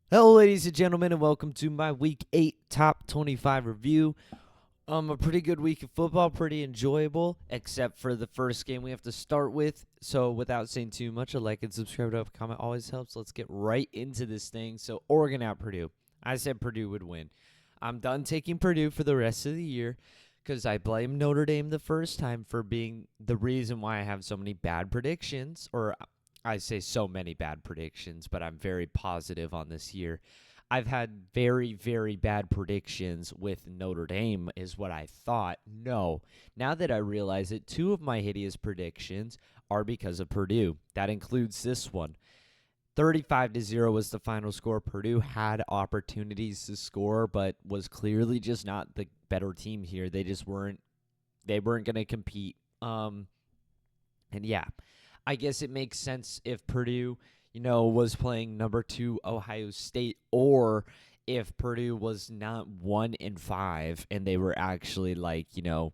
Hello, ladies and gentlemen, and welcome to my Week 8 Top 25 review. A pretty good week of football, pretty enjoyable, except for the first game we have to start with. So, without saying too much, a like and subscribe to a comment always helps. Let's get right into this thing. So, Oregon at Purdue. I said Purdue would win. I'm done taking Purdue for the rest of the year because I blame Notre Dame the first time for being the reason why I have so many bad predictions, or I say so many bad predictions, but I'm very positive on this year. I've had very, very bad predictions with Notre Dame, is what I thought. No. Now that I realize it, two of my hideous predictions are because of Purdue. That includes this one. 35-0 was the final score. Purdue had opportunities to score, but was clearly just not the better team here. They weren't going to compete. And yeah, I guess it makes sense if Purdue, was playing number 2 Ohio State, or if Purdue was not 1-5 and they were actually 3-3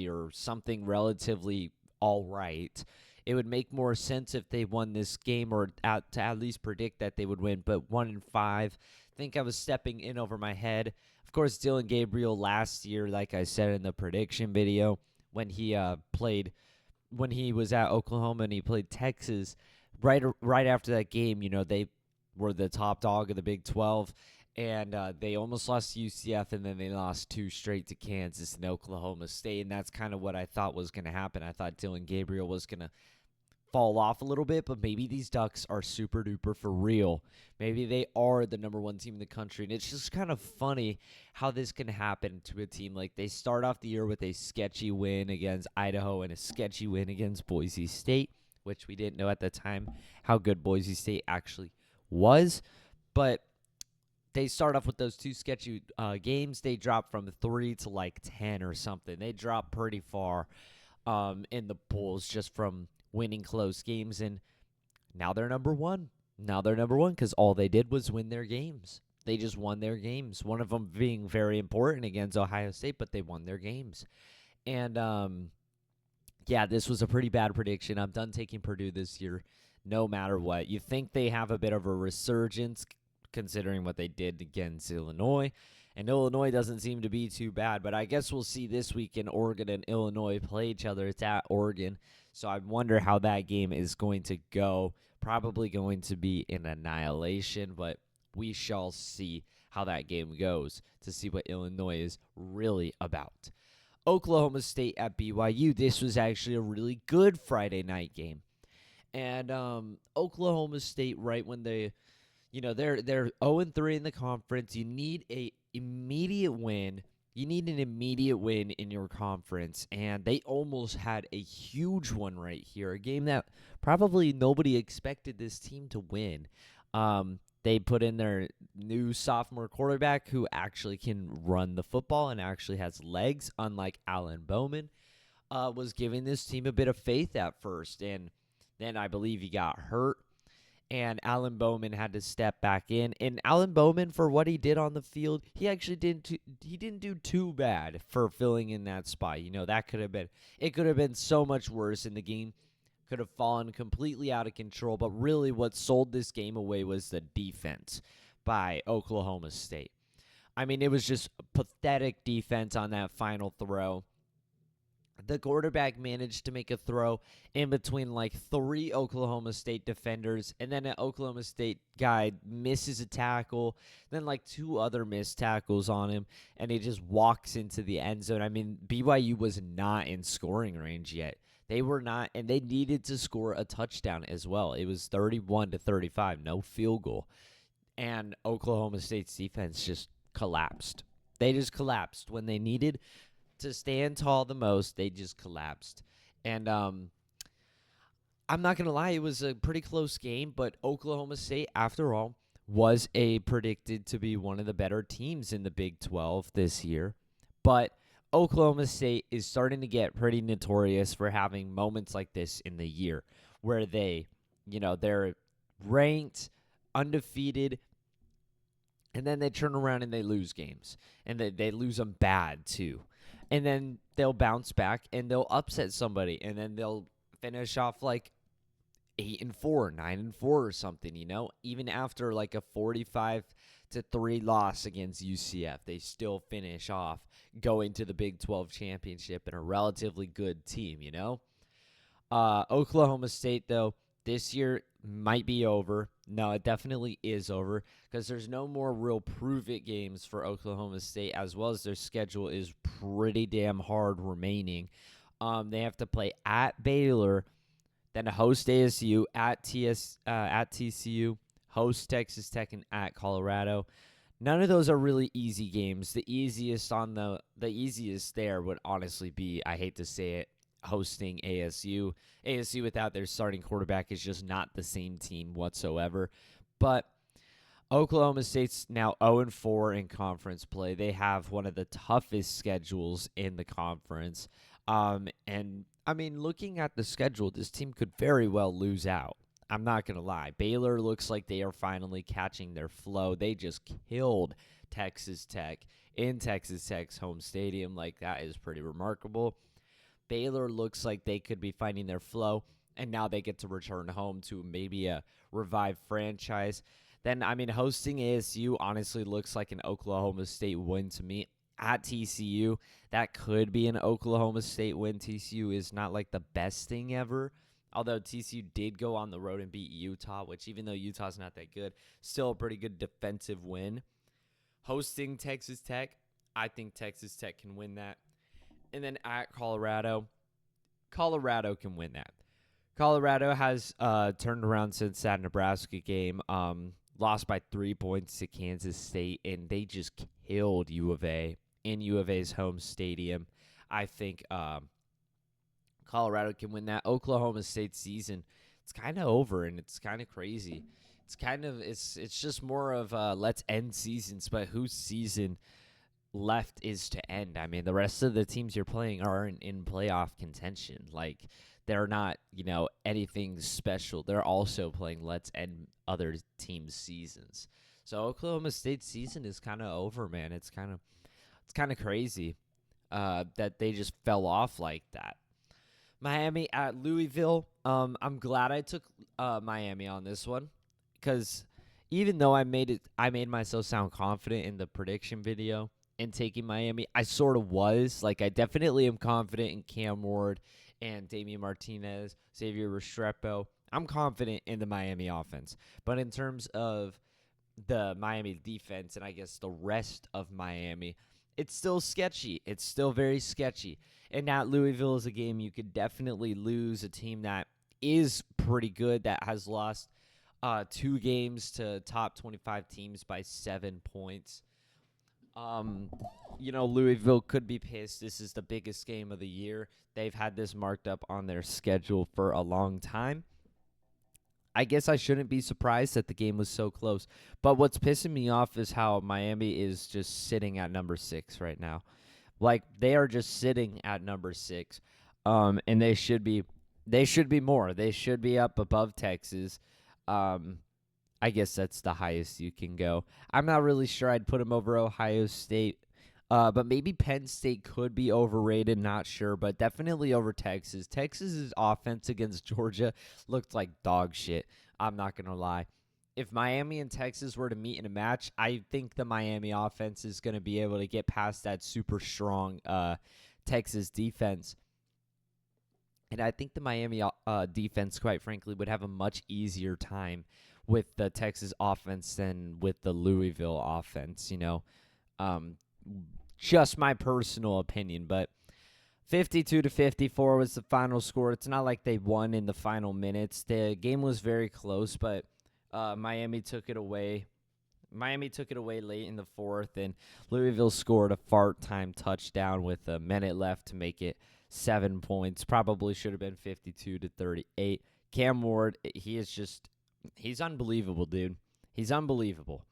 or something relatively all right. It would make more sense if they won this game, or to at least predict that they would win. But 1-5, I think I was stepping in over my head. Of course, Dylan Gabriel last year, like I said in the prediction video, when he played when he was at Oklahoma and he played Texas, right after that game, they were the top dog of the Big 12, and they almost lost to UCF, and then they lost two straight to Kansas and Oklahoma State, and that's kind of what I thought was going to happen. I thought Dylan Gabriel was going to fall off a little bit, but maybe these Ducks are super duper for real. Maybe they are the number one team in the country, and it's just kind of funny how this can happen to a team. Like, they start off the year with a sketchy win against Idaho and a sketchy win against Boise State, which we didn't know at the time how good Boise State actually was, but they start off with those two sketchy games. They drop from 3 to 10 or something. They drop pretty far in the polls just from winning close games, and now they're number one. Now they're number one because all they did was win their games. They just won their games. One of them being very important against Ohio State, but they won their games. And yeah, this was a pretty bad prediction. I'm done taking Purdue this year, no matter what. You think they have a bit of a resurgence considering what they did against Illinois. And Illinois doesn't seem to be too bad, but I guess we'll see this week in Oregon and Illinois play each other. It's at Oregon, so I wonder how that game is going to go. Probably going to be an annihilation, but we shall see how that game goes to see what Illinois is really about. Oklahoma State at BYU. This was actually a really good Friday night game. And Oklahoma State, right when they're 0-3 in the conference. You need a immediate win. You need an immediate win in your conference, and they almost had a huge one right here. A game that probably nobody expected this team to win. They put in their new sophomore quarterback who actually can run the football and actually has legs, unlike Alan Bowman. Was giving this team a bit of faith at first, and then I believe he got hurt and Alan Bowman had to step back in. And Alan Bowman, for what he did on the field, he actually didn't do too bad for filling in that spot. That could have been so much worse, and the game could have fallen completely out of control. But really, what sold this game away was the defense by Oklahoma State. I mean, it was just pathetic defense on that final throw. The quarterback managed to make a throw in between three Oklahoma State defenders, and then an Oklahoma State guy misses a tackle, then two other missed tackles on him, and he just walks into the end zone. I mean, BYU was not in scoring range yet. They were not, and they needed to score a touchdown as well. It was 31-35, no field goal. And Oklahoma State's defense just collapsed. They just collapsed when they needed to stand tall the most. They just collapsed. And I'm not going to lie, it was a pretty close game, but Oklahoma State, after all, was predicted to be one of the better teams in the Big 12 this year. But Oklahoma State is starting to get pretty notorious for having moments like this in the year where they're ranked, undefeated, and then they turn around and they lose games. And they lose them bad, too. And then they'll bounce back and they'll upset somebody. And then they'll finish off 8-4, 9-4 or something, even after like a 45-3 loss against UCF, they still finish off going to the Big 12 championship and a relatively good team. Oklahoma State, though, this year might be over. No, it definitely is over because there's no more real prove-it games for Oklahoma State, as well as their schedule is pretty damn hard remaining. They have to play at Baylor, then host ASU, at TCU, host Texas Tech, and at Colorado. None of those are really easy games. The easiest there would honestly be, I hate to say it, hosting ASU. ASU without their starting quarterback is just not the same team whatsoever. But Oklahoma State's now 0-4 in conference play. They have one of the toughest schedules in the conference. And I mean, looking at the schedule, this team could very well lose out. I'm not going to lie. Baylor looks like they are finally catching their flow. They just killed Texas Tech in Texas Tech's home stadium. Like, that is pretty remarkable. Baylor looks like they could be finding their flow, and now they get to return home to maybe a revived franchise. Then, I mean, hosting ASU honestly looks like an Oklahoma State win to me. At TCU, that could be an Oklahoma State win. TCU is not like the best thing ever, although TCU did go on the road and beat Utah, which even though Utah's not that good, still a pretty good defensive win. Hosting Texas Tech, I think Texas Tech can win that. And then at Colorado can win that. Colorado has turned around since that Nebraska game, lost by 3 points to Kansas State, and they just killed U of A in U of A's home stadium. I think Colorado can win that. Oklahoma State season, it's kind of over, and it's kind of crazy. It's just more of let's end seasons, but whose season left is to end? I mean, the rest of the teams you're playing are in playoff contention. Like, they're not, anything special. They're also playing let's end other teams' seasons. So Oklahoma State's season is kind of over, man. It's kind of crazy that they just fell off like that. Miami at Louisville. I'm glad I took Miami on this one because even though I made myself sound confident in the prediction video in taking Miami, I sort of was. Like, I definitely am confident in Cam Ward and Damian Martinez, Xavier Restrepo. I'm confident in the Miami offense. But in terms of the Miami defense and I guess the rest of Miami, it's still sketchy. It's still very sketchy. And at Louisville is a game you could definitely lose, a team that is pretty good, that has lost 2 games to top 25 teams by 7 points. Louisville could be pissed. This is the biggest game of the year. They've had this marked up on their schedule for a long time. I guess I shouldn't be surprised that the game was so close. But what's pissing me off is how Miami is just sitting at number 6 right now. Like, they are just sitting at number 6. And they should be more. They should be up above Texas. I guess that's the highest you can go. I'm not really sure I'd put them over Ohio State. But maybe Penn State could be overrated, not sure, but definitely over Texas. Texas's offense against Georgia looked like dog shit. I'm not going to lie. If Miami and Texas were to meet in a match, I think the Miami offense is going to be able to get past that super strong Texas defense. And I think the Miami defense, quite frankly, would have a much easier time with the Texas offense than with the Louisville offense, just my personal opinion, but 52-54 was the final score. It's not like they won in the final minutes. The game was very close, but Miami took it away. Miami took it away late in the 4th, and Louisville scored a fart time touchdown with a minute left to make it 7 points. Probably should have been 52-38. Cam Ward, he's unbelievable, dude. He's unbelievable.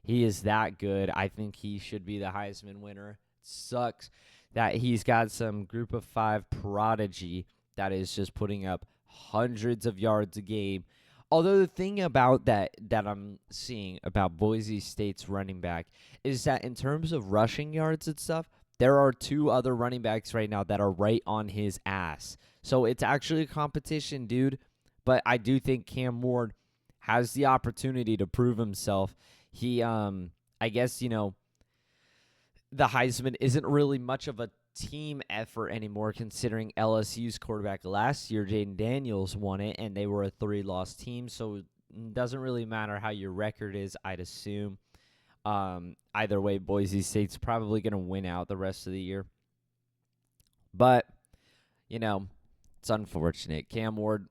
He is that good. I think he should be the Heisman winner. Sucks that he's got some group of 5 prodigy that is just putting up hundreds of yards a game. Although the thing about that I'm seeing about Boise State's running back is that in terms of rushing yards and stuff, there are 2 other running backs right now that are right on his ass. So it's actually a competition, dude. but I do think Cam Ward has the opportunity to prove himself. He, I guess, the Heisman isn't really much of a team effort anymore, considering LSU's quarterback last year, Jaden Daniels, won it, and they were a 3-loss team, so it doesn't really matter how your record is, I'd assume. Either way, Boise State's probably going to win out the rest of the year. But, it's unfortunate.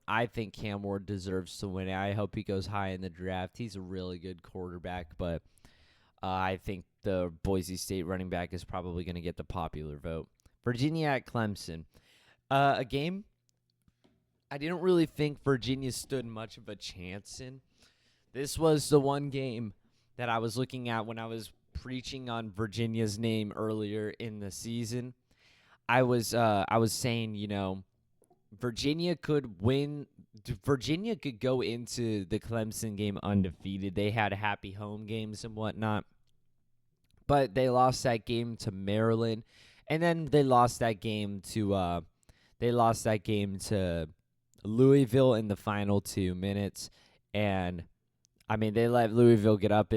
I think Cam Ward deserves to win it. I hope he goes high in the draft. He's a really good quarterback, but I think the Boise State running back is probably going to get the popular vote. Virginia at Clemson. A game I didn't really think Virginia stood much of a chance in. This was the one game that I was looking at when I was preaching on Virginia's name earlier in the season. I was saying, Virginia could win. Virginia could go into the Clemson game undefeated. They had happy home games and whatnot. But they lost that game to Maryland, and then they lost that game to Louisville in the final 2 minutes. And they let Louisville get up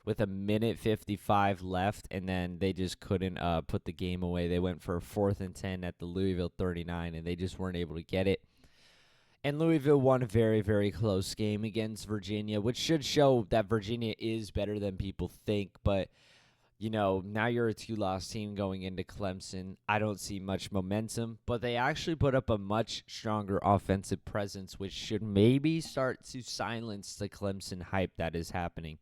with a minute 55 left, and then they just couldn't put the game away. They went for a 4th and 10 at the Louisville 39, and they just weren't able to get it. And Louisville won a very, very close game against Virginia, which should show that Virginia is better than people think. But, now you're a 2-loss team going into Clemson. I don't see much momentum, but they actually put up a much stronger offensive presence, which should maybe start to silence the Clemson hype that is happening.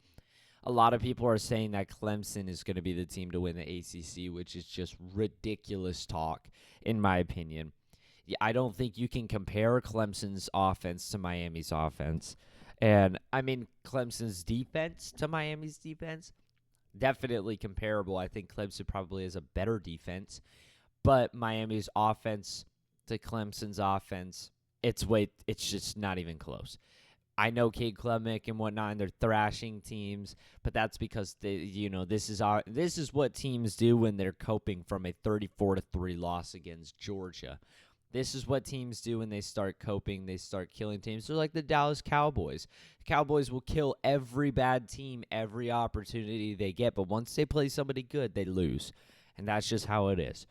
A lot of people are saying that Clemson is going to be the team to win the ACC, which is just ridiculous talk, in my opinion. I don't think you can compare Clemson's offense to Miami's offense. And, Clemson's defense to Miami's defense, definitely comparable. I think Clemson probably has a better defense. But Miami's offense to Clemson's offense, it's just not even close. I know Cade Klubnik and whatnot, and they're thrashing teams, but that's because this is what teams do when they're coping from a 34-3 loss against Georgia. This is what teams do when they start coping. They start killing teams. They're like the Dallas Cowboys. The Cowboys will kill every bad team every opportunity they get, but once they play somebody good, they lose, and that's just how it is.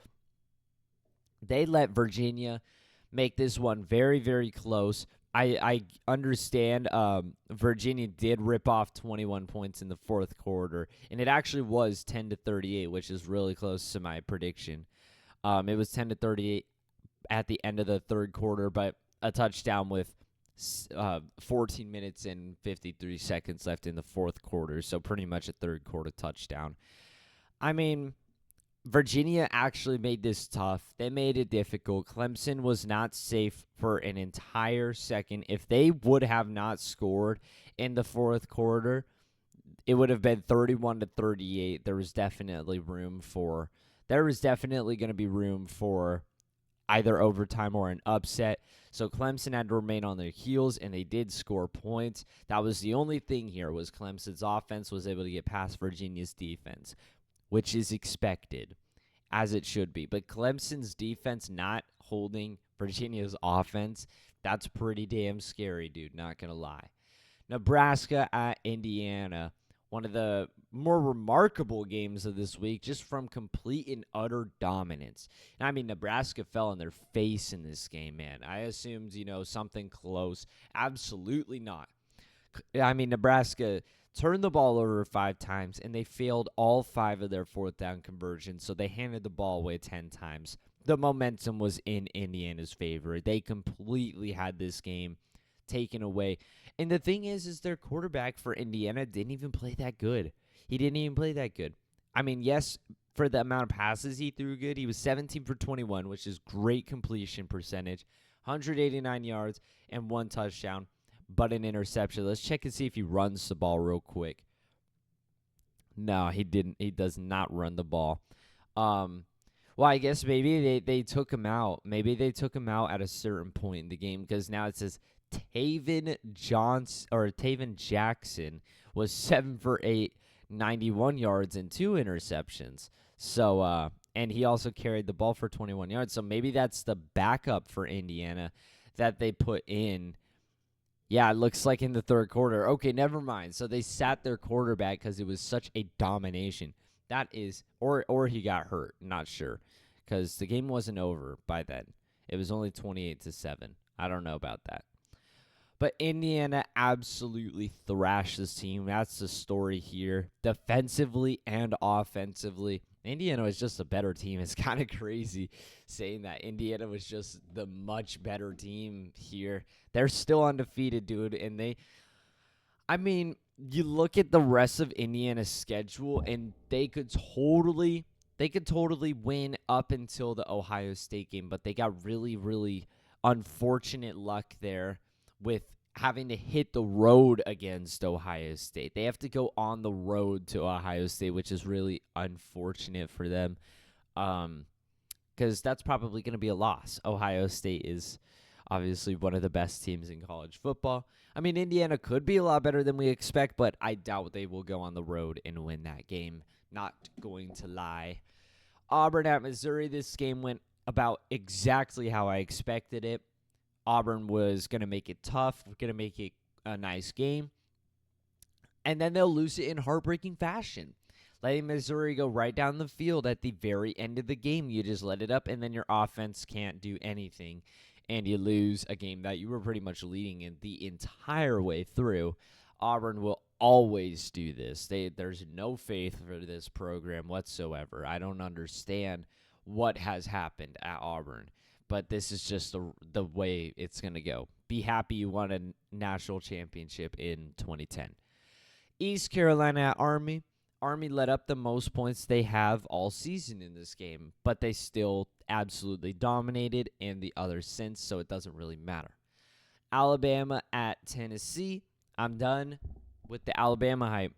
They let Virginia make this one very, very close. I understand Virginia did rip off 21 points in the fourth quarter, and it actually was 10-38, which is really close to my prediction. It was 10-38 at the end of the third quarter, but a touchdown with 14 minutes and 53 seconds left in the fourth quarter, so pretty much a third quarter touchdown. Virginia actually made this tough. They made it difficult. Clemson was not safe for an entire second. If they would have not scored in the fourth quarter, it would have been 31-38. There was definitely going to be room for either overtime or an upset. So Clemson had to remain on their heels, and they did score points. That was the only thing here, was Clemson's offense was able to get past Virginia's defense, which is expected, as it should be. But Clemson's defense not holding Virginia's offense, that's pretty damn scary, dude, not going to lie. Nebraska at Indiana, one of the more remarkable games of this week, just from complete and utter dominance. Nebraska fell on their face in this game, man. I assumed, something close. Absolutely not. Nebraska turned the ball over 5 times, and they failed all 5 of their fourth down conversions, so they handed the ball away 10 times. The momentum was in Indiana's favor. They completely had this game taken away. And the thing is their quarterback for Indiana didn't even play that good. He didn't even play that good. Yes, for the amount of passes he threw good, he was 17 for 21, which is great completion percentage, 189 yards, and 1 touchdown. But an interception. Let's check and see if he runs the ball real quick. No, he didn't. He does not run the ball. Well, I guess maybe they took him out. Maybe they took him out at a certain point in the game, because now it says Taven Jackson was 7 for 8, 91 yards and 2 interceptions. So, and he also carried the ball for 21 yards. So maybe that's the backup for Indiana that they put in Yeah, it looks like in the third quarter. Okay, never mind. So they sat their quarterback because it was such a domination. That is, or he got hurt. Not sure, because the game wasn't over by then. It was only 28-7. I don't know about that. But Indiana absolutely thrashed this team. That's the story here. Defensively and offensively, Indiana was just a better team. It's kind of crazy saying that Indiana was just the much better team here. They're still undefeated, dude. And I mean, you look at the rest of Indiana's schedule, and they could totally win up until the Ohio State game, but they got really, really unfortunate luck there with having to hit the road against Ohio State. They have to go on the road to Ohio State, which is really unfortunate for them, because that's probably going to be a loss. Ohio State is obviously one of the best teams in college football. I mean, Indiana could be a lot better than we expect, but I doubt they will go on the road and win that game. Not going to lie. Auburn at Missouri, this game went about exactly how I expected it. Auburn was going to make it tough, going to make it a nice game, and then they'll lose it in heartbreaking fashion. Letting Missouri go right down the field at the very end of the game. You just let it up, and then your offense can't do anything, and you lose a game that you were pretty much leading in the entire way through. Auburn will always do this. There's no faith for this program whatsoever. I don't understand what has happened at Auburn, but this is just the way it's going to go. Be happy you won a national championship in 2010. East Carolina at Army. Army let up the most points they have all season in this game, but they still absolutely dominated in the others since, so it doesn't really matter. Alabama at Tennessee. I'm done with the Alabama hype.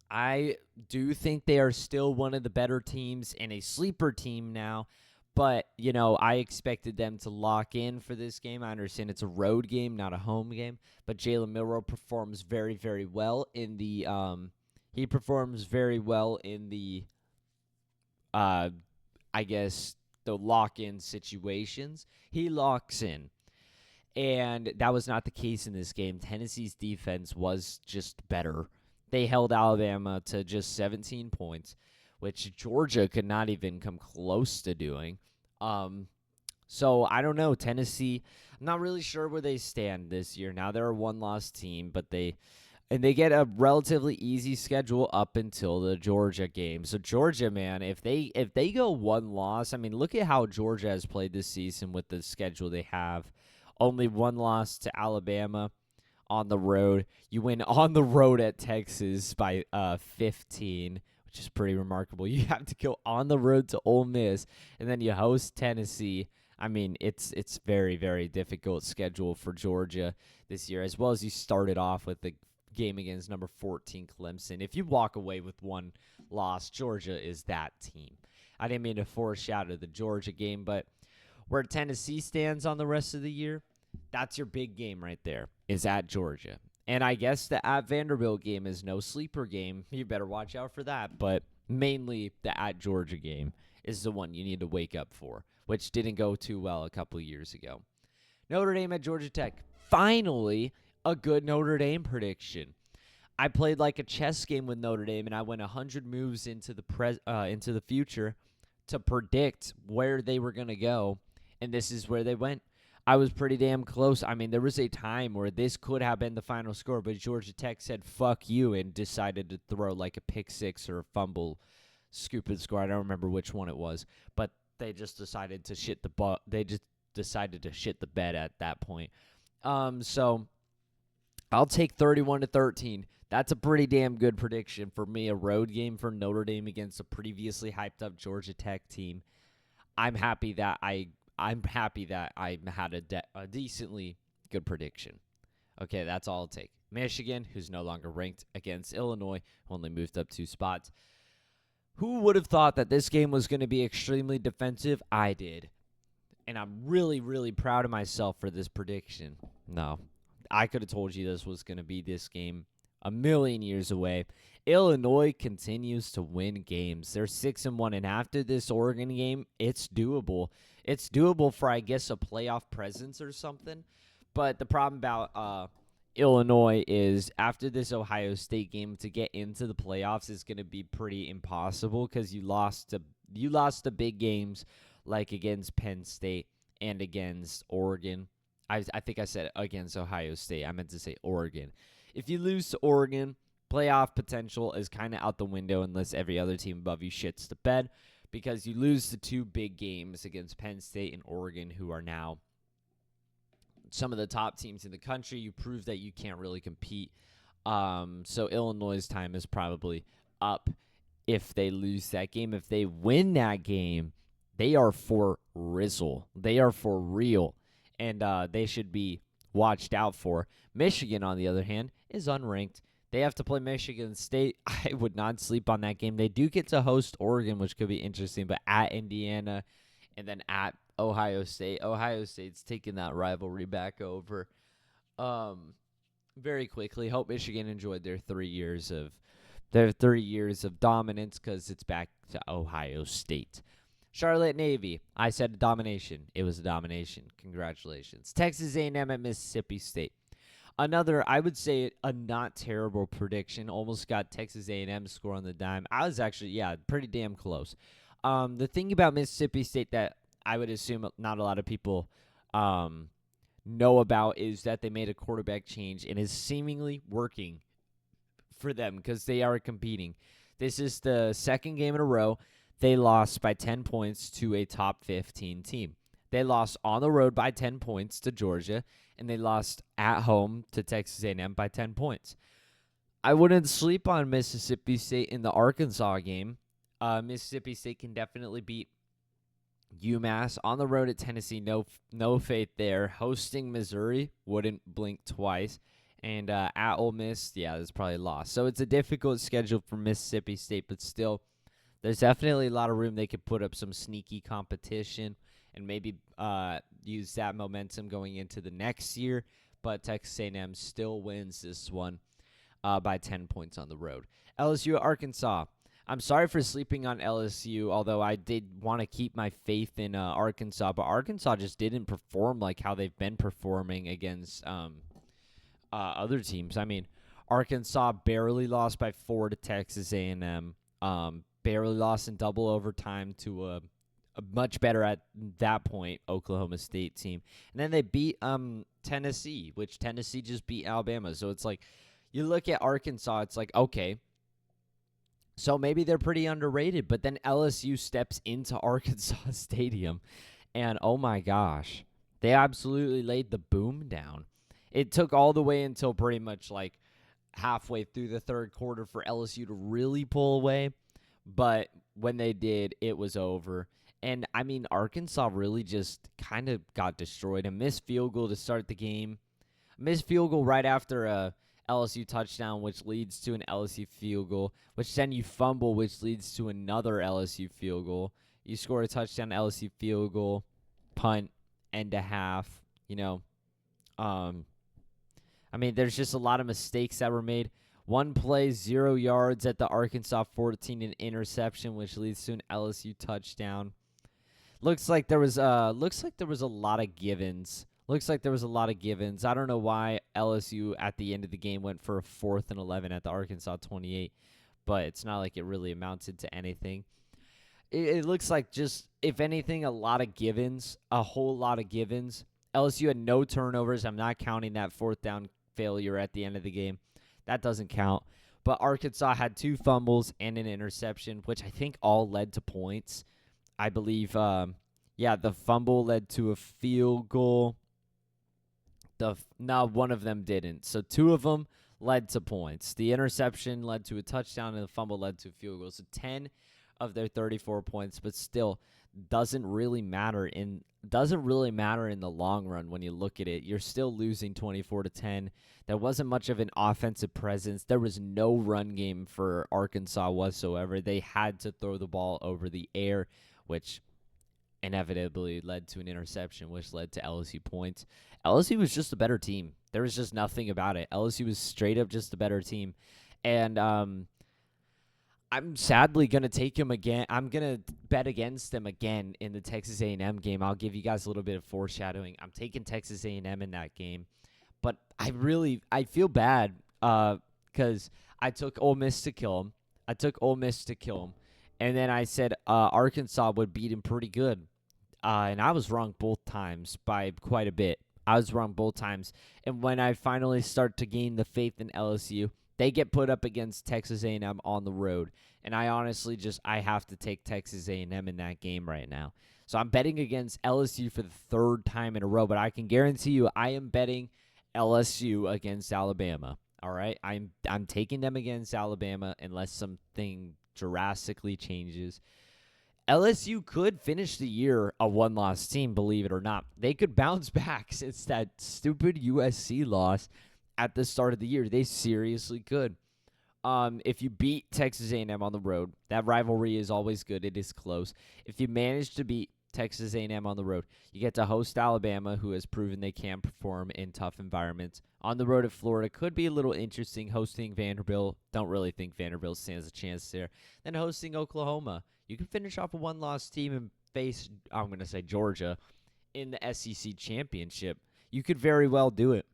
I do think they are still one of the better teams and a sleeper team now, but, I expected them to lock in for this game. I understand it's a road game, not a home game, but Jalen Milroe performs very, very well in the I guess, the lock-in situations. He locks in. And that was not the case in this game. Tennessee's defense was just better. They held Alabama to just 17 points, which Georgia could not even come close to doing. So I don't know. Tennessee, I'm not really sure where they stand this year. Now they're a one-loss team, but they get a relatively easy schedule up until the Georgia game. So Georgia, man, if they go one loss, I mean, look at how Georgia has played this season with the schedule they have. Only one loss to Alabama on the road. You win on the road at Texas by 15, which is pretty remarkable. You have to go on the road to Ole Miss, and then you host Tennessee. I mean, it's very, very difficult schedule for Georgia this year, as well as you started off with the game against number 14 Clemson. If you walk away with one loss, Georgia is that team. I didn't mean to foreshadow the Georgia game, but where Tennessee stands on the rest of the year, that's your big game right there, is at Georgia. And I guess the at Vanderbilt game is no sleeper game. You better watch out for that. But mainly the at Georgia game is the one you need to wake up for, which didn't go too well a couple years ago. Notre Dame at Georgia Tech. Finally, a good Notre Dame prediction. I played like a chess game with Notre Dame, and I went 100 moves into the future to predict where they were going to go. And this is where they went. I was pretty damn close. I mean, there was a time where this could have been the final score, but Georgia Tech said, fuck you, and decided to throw like a pick six or a fumble stupid score. I don't remember which one it was, but they just decided to shit the bed at that point. So I'll take 31-13. That's a pretty damn good prediction for me. A road game for Notre Dame against a previously hyped up Georgia Tech team. I'm happy that I had a decently good prediction. Okay, that's all I'll take. Michigan, who's no longer ranked, against Illinois, who only moved up 2 spots. Who would have thought that this game was going to be extremely defensive? I did. And I'm really, really proud of myself for this prediction. No, I could have told you this was going to be this game a million years away. Illinois continues to win games. They're 6-1, and after this Oregon game, it's doable. It's doable for, I guess, a playoff presence or something. But the problem about Illinois is after this Ohio State game to get into the playoffs is going to be pretty impossible because you lost the big games like against Penn State and against Oregon. I think I said against Ohio State. I meant to say Oregon. If you lose to Oregon, playoff potential is kind of out the window unless every other team above you shits the bed because you lose the two big games against Penn State and Oregon, who are now some of the top teams in the country. You prove that you can't really compete. So Illinois' time is probably up if they lose that game. If they win that game, they are for Rizzle. They are for real. And they should be watched out for. Michigan, on the other hand, is unranked. They have to play Michigan State. I would not sleep on that game. They do get to host Oregon, which could be interesting, but at Indiana and then at Ohio State. Ohio State's taking that rivalry back over very quickly. Hope Michigan enjoyed their 3 years of dominance because it's back to Ohio State. Charlotte Navy. I said domination. It was a domination. Congratulations. Texas A&M at Mississippi State. Another, I would say, a not terrible prediction. Almost got Texas A&M score on the dime. I was actually, pretty damn close. The thing about Mississippi State that I would assume not a lot of people know about is that they made a quarterback change and is seemingly working for them because they are competing. This is the second game in a row they lost by 10 points to a top 15 team. They lost on the road by 10 points to Georgia, and they lost at home to Texas A&M by 10 points. I wouldn't sleep on Mississippi State in the Arkansas game. Mississippi State can definitely beat UMass on the road at Tennessee. No faith there. Hosting Missouri, wouldn't blink twice. And at Ole Miss, that's probably a loss. So it's a difficult schedule for Mississippi State, but still, there's definitely a lot of room they could put up some sneaky competition and maybe use that momentum going into the next year. But Texas A&M still wins this one by 10 points on the road. LSU at Arkansas. I'm sorry for sleeping on LSU, although I did want to keep my faith in Arkansas. But Arkansas just didn't perform like how they've been performing against other teams. I mean, Arkansas barely lost by 4 to Texas A&M. Barely lost in double overtime to a much better at that point Oklahoma State team. And then they beat Tennessee, which Tennessee just beat Alabama. So it's like, you look at Arkansas, it's like, okay, so maybe they're pretty underrated. But then LSU steps into Arkansas Stadium, and oh my gosh, they absolutely laid the boom down. It took all the way until pretty much like halfway through the third quarter for LSU to really pull away. But when they did, it was over. And, I mean, Arkansas really just kind of got destroyed. A missed field goal to start the game. A missed field goal right after a LSU touchdown, which leads to an LSU field goal, which then you fumble, which leads to another LSU field goal. You score a touchdown, LSU field goal, punt, end a half, I mean, there's just a lot of mistakes that were made. One play, 0 yards at the Arkansas 14, an interception, which leads to an LSU touchdown. Looks like there was a lot of givens. I don't know why LSU at the end of the game went for a 4th and 11 at the Arkansas 28, but it's not like it really amounted to anything. It looks like just, if anything, a lot of givens, a whole lot of givens. LSU had no turnovers. I'm not counting that 4th down failure at the end of the game. That doesn't count. But Arkansas had 2 fumbles and an interception, which I think all led to points. I believe, the fumble led to a field goal. One of them didn't. So 2 of them led to points. The interception led to a touchdown, and the fumble led to a field goal. So 10 of their 34 points, but still doesn't really matter in the long run when you look at it. You're still losing 24-10. There wasn't much of an offensive presence. There was no run game for Arkansas whatsoever. They had to throw the ball over the air, which inevitably led to an interception, which led to LSU points. LSU was just a better team. There was just nothing about it. LSU was straight up just a better team. And I'm sadly gonna take him again. I'm gonna bet against them again in the Texas A&M game. I'll give you guys a little bit of foreshadowing. I'm taking Texas A&M in that game, but I feel bad because I took Ole Miss to kill him. And then I said Arkansas would beat him pretty good, and I was wrong both times by quite a bit. I was wrong both times, and when I finally start to gain the faith in LSU, they get put up against Texas A&M on the road, and I honestly I have to take Texas A&M in that game right now. So I'm betting against LSU for the third time in a row, but I can guarantee you I am betting LSU against Alabama. All right, I'm taking them against Alabama unless something drastically changes. LSU could finish the year a one-loss team, believe it or not. They could bounce back since that stupid USC loss at the start of the year. They seriously could. If you beat Texas A&M on the road, that rivalry is always good. It is close. If you manage to beat Texas A&M on the road, you get to host Alabama, who has proven they can perform in tough environments. On the road at Florida could be a little interesting. Hosting Vanderbilt, don't really think Vanderbilt stands a chance there. Then hosting Oklahoma, you can finish off a one-loss team and face, I'm going to say Georgia, in the SEC championship. You could very well do it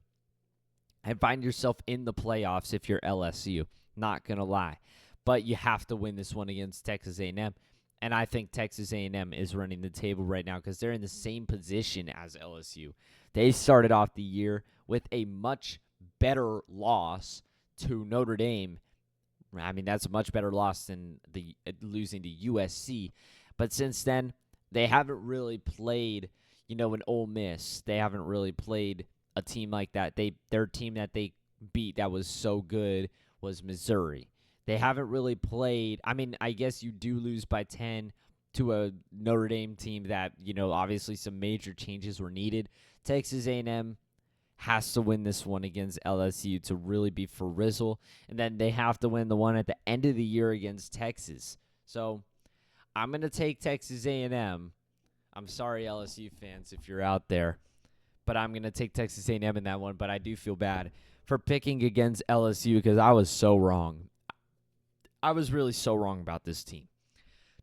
and find yourself in the playoffs if you're LSU. Not going to lie. But you have to win this one against Texas A&M. And I think Texas A&M is running the table right now because they're in the same position as LSU. They started off the year with a much better loss to Notre Dame. I mean, that's a much better loss than the losing to USC. But since then, they haven't really played, an Ole Miss. They haven't really played a team like that. Their team that they beat that was so good was Missouri. They haven't really played. I mean, I guess you do lose by 10 to a Notre Dame team that, obviously some major changes were needed. Texas A&M has to win this one against LSU to really be for Rizzle. And then they have to win the one at the end of the year against Texas. So I'm going to take Texas A&M. I'm sorry, LSU fans, if you're out there. But I'm going to take Texas A&M in that one. But I do feel bad for picking against LSU because I was so wrong. I was really so wrong about this team.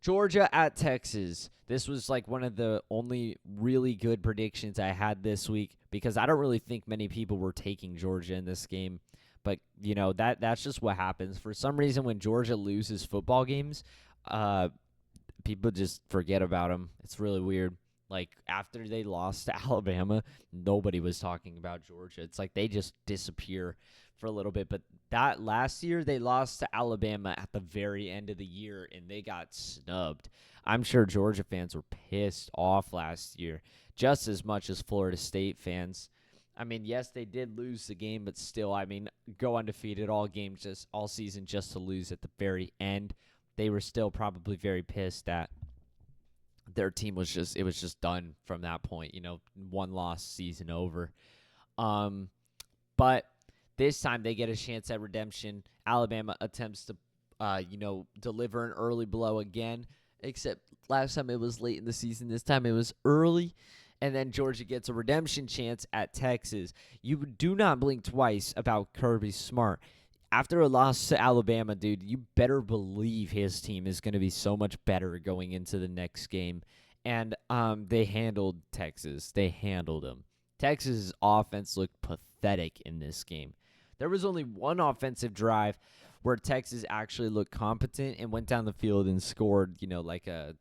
Georgia at Texas. This was like one of the only really good predictions I had this week because I don't really think many people were taking Georgia in this game. But, that's just what happens. For some reason, when Georgia loses football games, people just forget about them. It's really weird. Like, after they lost to Alabama, nobody was talking about Georgia. It's like they just disappear for a little bit. But that last year, they lost to Alabama at the very end of the year, and they got snubbed. I'm sure Georgia fans were pissed off last year, just as much as Florida State fans. I mean, yes, they did lose the game, but still, go undefeated all season just to lose at the very end. They were still probably very pissed that their team was just done from that point, one loss, season over. But this time they get a chance at redemption. Alabama attempts to, deliver an early blow again, except last time it was late in the season. This time it was early. And then Georgia gets a redemption chance at Texas. You do not blink twice about Kirby Smart. After a loss to Alabama, dude, you better believe his team is going to be so much better going into the next game. And they handled Texas. They handled them. Texas' offense looked pathetic in this game. There was only one offensive drive where Texas actually looked competent and went down the field and scored, like a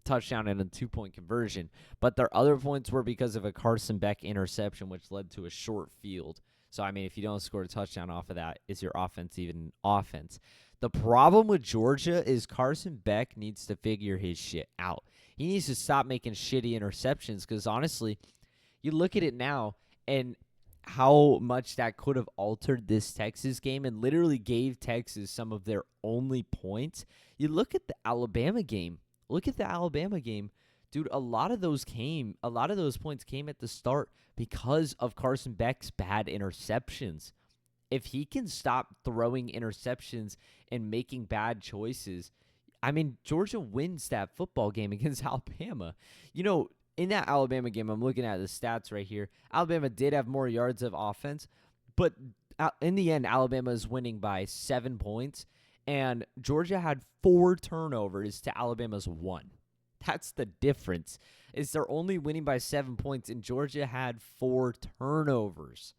touchdown and a 2-point conversion. But their other points were because of a Carson Beck interception, which led to a short field. So, if you don't score a touchdown off of that, is your offense even an offense? The problem with Georgia is Carson Beck needs to figure his shit out. He needs to stop making shitty interceptions because, honestly, you look at it now and how much that could have altered this Texas game and literally gave Texas some of their only points. You look at the Alabama game. Dude, a lot of those points came at the start because of Carson Beck's bad interceptions. If he can stop throwing interceptions and making bad choices, Georgia wins that football game against Alabama. In that Alabama game, I'm looking at the stats right here. Alabama did have more yards of offense, but in the end, Alabama is winning by 7 points. And Georgia had 4 turnovers to Alabama's 1. That's the difference. Is they're only winning by 7 points, and Georgia had 4 turnovers.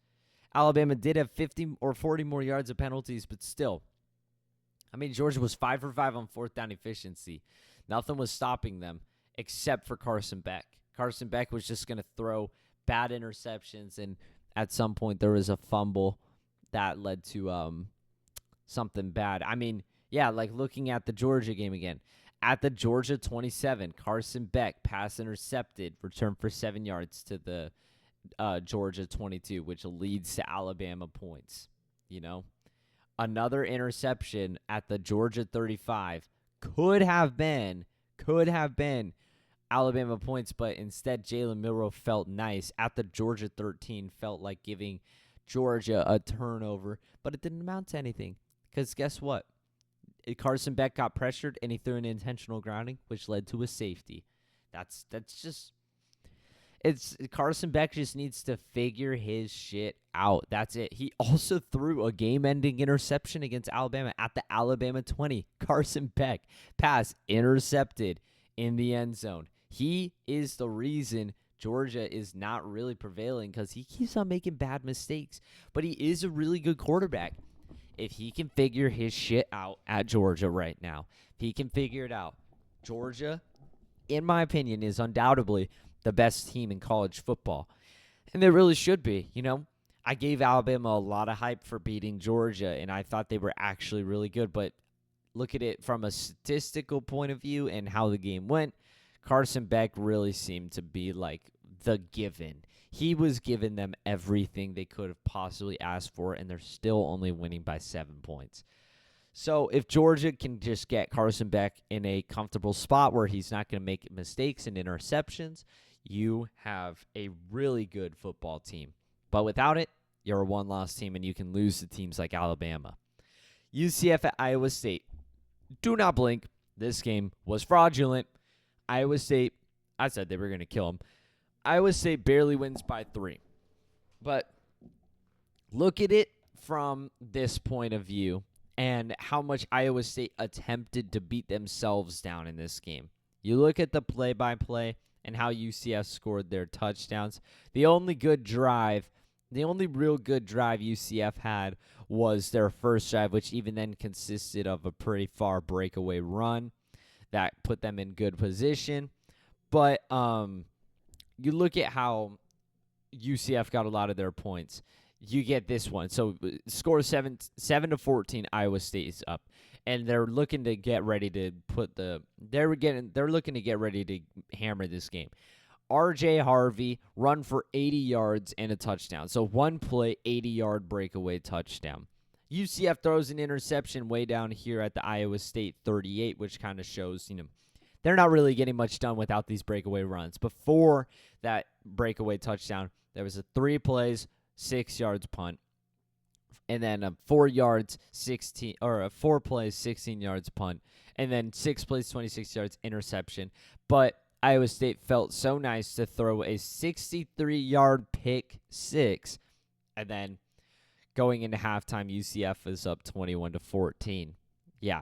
Alabama did have 50 or 40 more yards of penalties, but still. I mean, Georgia was 5 for 5 on fourth down efficiency. Nothing was stopping them except for Carson Beck. Carson Beck was just going to throw bad interceptions, and at some point there was a fumble that led to something bad. I mean, yeah, like looking at the Georgia game again. At the Georgia 27, Carson Beck pass intercepted, returned for 7 yards to the Georgia 22, which leads to Alabama points. Another interception at the Georgia 35 could have been Alabama points, but instead Jalen Milroe felt nice at the Georgia 13, felt like giving Georgia a turnover, but it didn't amount to anything because guess what? Carson Beck got pressured and he threw an intentional grounding, which led to a safety. That's just Carson Beck just needs to figure his shit out. That's it. He also threw a game-ending interception against Alabama at the Alabama 20. Carson Beck pass intercepted in the end zone. He is the reason Georgia is not really prevailing because he keeps on making bad mistakes. But he is a really good quarterback. If he can figure his shit out at Georgia right now, if he can figure it out, Georgia, in my opinion, is undoubtedly the best team in college football. And they really should be. I gave Alabama a lot of hype for beating Georgia, and I thought they were actually really good. But look at it from a statistical point of view and how the game went. Carson Beck really seemed to be like the given. He was giving them everything they could have possibly asked for, and they're still only winning by 7 points. So if Georgia can just get Carson Beck in a comfortable spot where he's not going to make mistakes and interceptions, you have a really good football team. But without it, you're a one-loss team, and you can lose to teams like Alabama. UCF at Iowa State. Do not blink. This game was fraudulent. Iowa State, I said they were going to kill them. Iowa State barely wins by 3. But look at it from this point of view and how much Iowa State attempted to beat themselves down in this game. You look at the play-by-play and how UCF scored their touchdowns. The only real good drive UCF had was their first drive, which even then consisted of a pretty far breakaway run that put them in good position. But you look at how UCF got a lot of their points. You get this one. So score 7-14, Iowa State is up. And they're looking to get ready to they're looking to get ready to hammer this game. R.J. Harvey run for 80 yards and a touchdown. So one play, 80-yard breakaway touchdown. UCF throws an interception way down here at the Iowa State 38, which kind of shows, they're not really getting much done without these breakaway runs. Before that breakaway touchdown, there was a 3 plays, 6 yards punt, and then a 4 plays, 16 yards punt, and then 6 plays, 26 yards interception. But Iowa State felt so nice to throw a 63-yard pick 6, and then going into halftime, UCF is up 21-14. Yeah,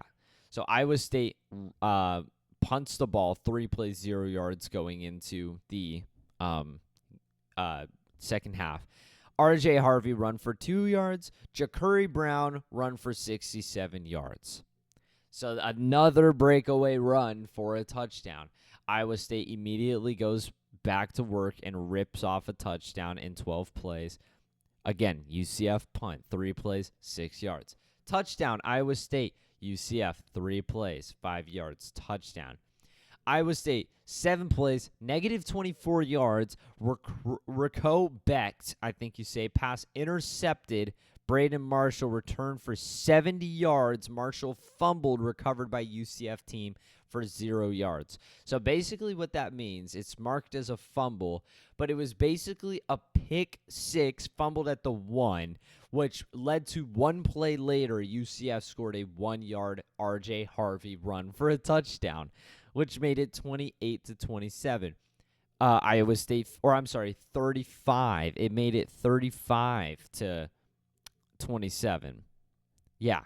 so Iowa State punts the ball 3 plays, 0 yards going into the second half. R.J. Harvey run for 2 yards. Ja'Cory Brown run for 67 yards. So another breakaway run for a touchdown. Iowa State immediately goes back to work and rips off a touchdown in 12 plays. Again, UCF punt, 3 plays, 6 yards. Touchdown, Iowa State. UCF, 3 plays, 5 yards. Touchdown. Iowa State, 7 plays, negative 24 yards. Rico Becht, I think you say, pass intercepted. Braden Marshall returned for 70 yards. Marshall fumbled, recovered by UCF team for 0 yards. So basically what that means, it's marked as a fumble, but it was basically a pick 6 fumbled at the 1, which led to 1 play later, UCF scored a 1-yard R.J. Harvey run for a touchdown, which made it 28-27. Iowa State, 35. It made it 35-27. Yeah.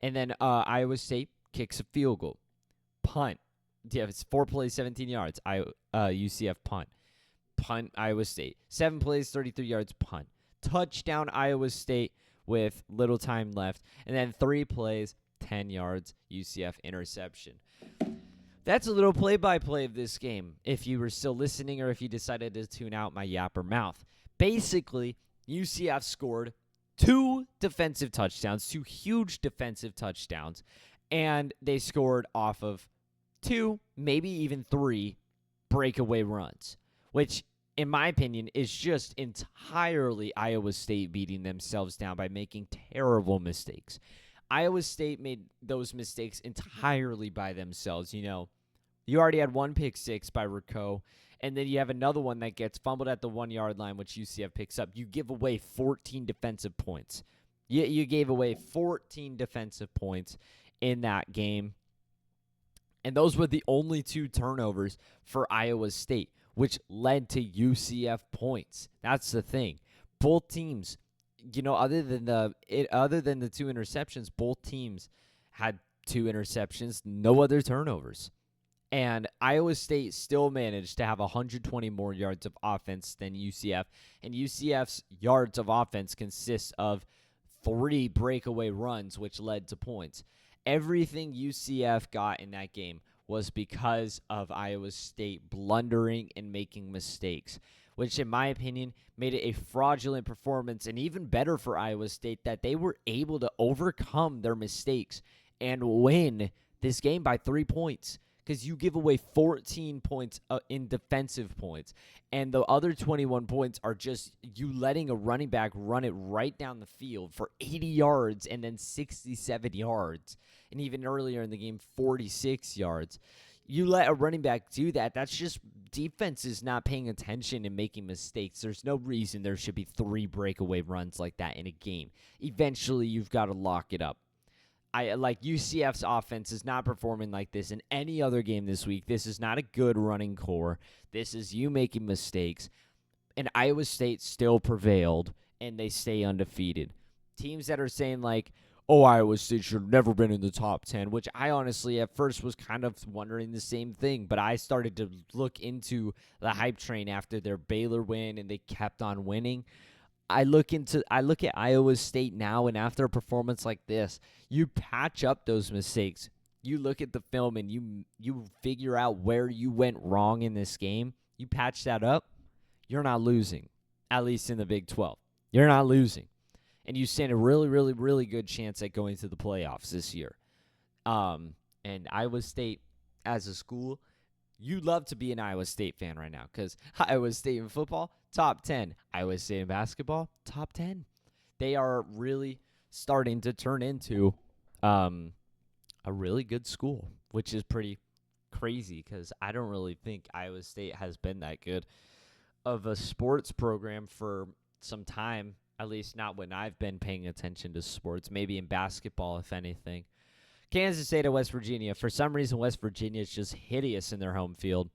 And then Iowa State kicks a field goal. Punt. Yeah, it's 4 plays, 17 yards. UCF punt. Punt, Iowa State. 7 plays, 33 yards, punt. Touchdown, Iowa State with little time left. And then 3 plays, 10 yards, UCF interception. That's a little play-by-play of this game, if you were still listening or if you decided to tune out my yapper mouth. Basically, UCF scored 2 defensive touchdowns, 2 huge defensive touchdowns, and they scored off of 2, maybe even 3 breakaway runs, which, in my opinion, is just entirely Iowa State beating themselves down by making terrible mistakes. Iowa State made those mistakes entirely by themselves. You already had 1 pick six by Rico, and then you have another one that gets fumbled at the 1-yard line, which UCF picks up. You give away 14 defensive points. You gave away 14 defensive points in that game. And those were the only 2 turnovers for Iowa State, which led to UCF points. That's the thing. Both teams, other than the 2 interceptions, both teams had 2 interceptions, no other turnovers. And Iowa State still managed to have 120 more yards of offense than UCF. And UCF's yards of offense consists of 3 breakaway runs, which led to points. Everything UCF got in that game was because of Iowa State blundering and making mistakes, which, in my opinion, made it a fraudulent performance, and even better for Iowa State that they were able to overcome their mistakes and win this game by 3 points. Because you give away 14 points in defensive points, and the other 21 points are just you letting a running back run it right down the field for 80 yards and then 67 yards, and even earlier in the game, 46 yards. You let a running back do that. That's just defenses not paying attention and making mistakes. There's no reason there should be 3 breakaway runs like that in a game. Eventually, you've got to lock it up. UCF's offense is not performing like this in any other game this week. This is not a good running core. This is you making mistakes. And Iowa State still prevailed, and they stay undefeated. Teams that are saying Iowa State should have never been in the top 10, which I honestly at first was kind of wondering the same thing, but I started to look into the hype train after their Baylor win, and they kept on winning. I look at Iowa State now, and after a performance like this, you patch up those mistakes. You look at the film and you figure out where you went wrong in this game. You patch that up, you're not losing, at least in the Big 12. You're not losing. And you stand a really, really, really good chance at going to the playoffs this year. And Iowa State, as a school, you love to be an Iowa State fan right now because Iowa State in football, top 10. Iowa State in basketball, top 10. They are really starting to turn into a really good school, which is pretty crazy because I don't really think Iowa State has been that good of a sports program for some time, at least not when I've been paying attention to sports, maybe in basketball, if anything. Kansas State at West Virginia. For some reason, West Virginia is just hideous in their home field.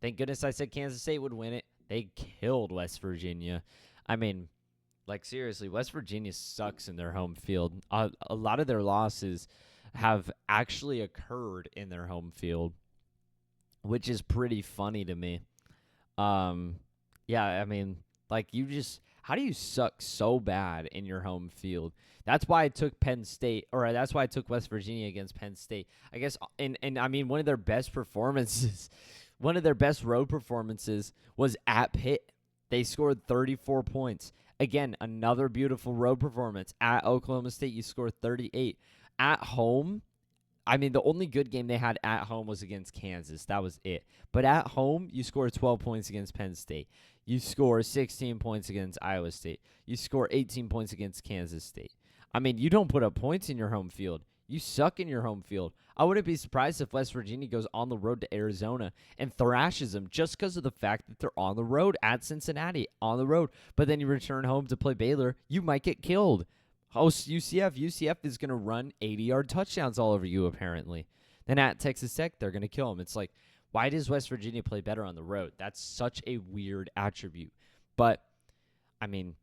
Thank goodness I said Kansas State would win it. They killed West Virginia. I mean, seriously, West Virginia sucks in their home field. A lot of their losses have actually occurred in their home field, which is pretty funny to me. Yeah, I mean, how do you suck so bad in your home field? That's why I took Penn State, or that's why I took West Virginia against Penn State. I guess, and I mean, one of their best road performances was at Pitt. They scored 34 points. Again, another beautiful road performance. At Oklahoma State, you scored 38. At home, I mean, the only good game they had at home was against Kansas. That was it. But at home, you scored 12 points against Penn State. You score 16 points against Iowa State. You score 18 points against Kansas State. I mean, you don't put up points in your home field. You suck in your home field. I wouldn't be surprised if West Virginia goes on the road to Arizona and thrashes them just because of the fact that they're on the road at Cincinnati, on the road. But then you return home to play Baylor, you might get killed. Host UCF. UCF is going to run 80-yard touchdowns all over you, apparently. Then at Texas Tech, they're going to kill them. It's like, why does West Virginia play better on the road? That's such a weird attribute. But, I mean,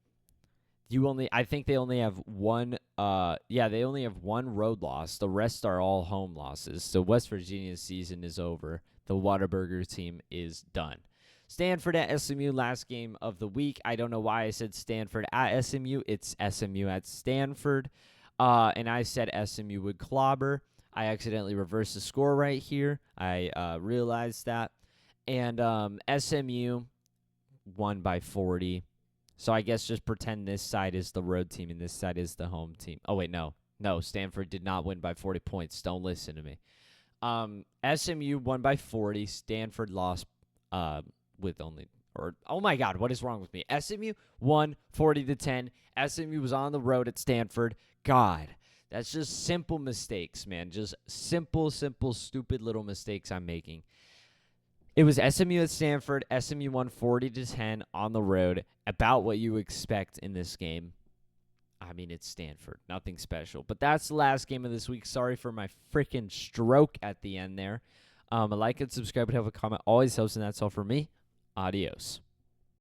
I think they only have one they only have one road loss. The rest are all home losses. So West Virginia's season is over. The Whataburger team is done. Stanford at SMU, last game of the week. I don't know why I said Stanford at SMU. It's SMU at Stanford. And I said SMU would clobber. I accidentally reversed the score right here. I realized that. And SMU won by 40. So I guess just pretend this side is the road team and this side is the home team. Oh, wait, no. No, Stanford did not win by 40 points. Don't listen to me. SMU won by 40. Stanford lost with only oh my God, what is wrong with me? SMU won 40-10. SMU was on the road at Stanford. God, that's just simple mistakes, man. Just simple, stupid little mistakes I'm making. It was SMU at Stanford. SMU won 40-10 on the road. About what you expect in this game. I mean, it's Stanford. Nothing special. But that's the last game of this week. Sorry for my freaking stroke at the end there. Like and subscribe and have a comment. Always helps, and that's all for me. Adios.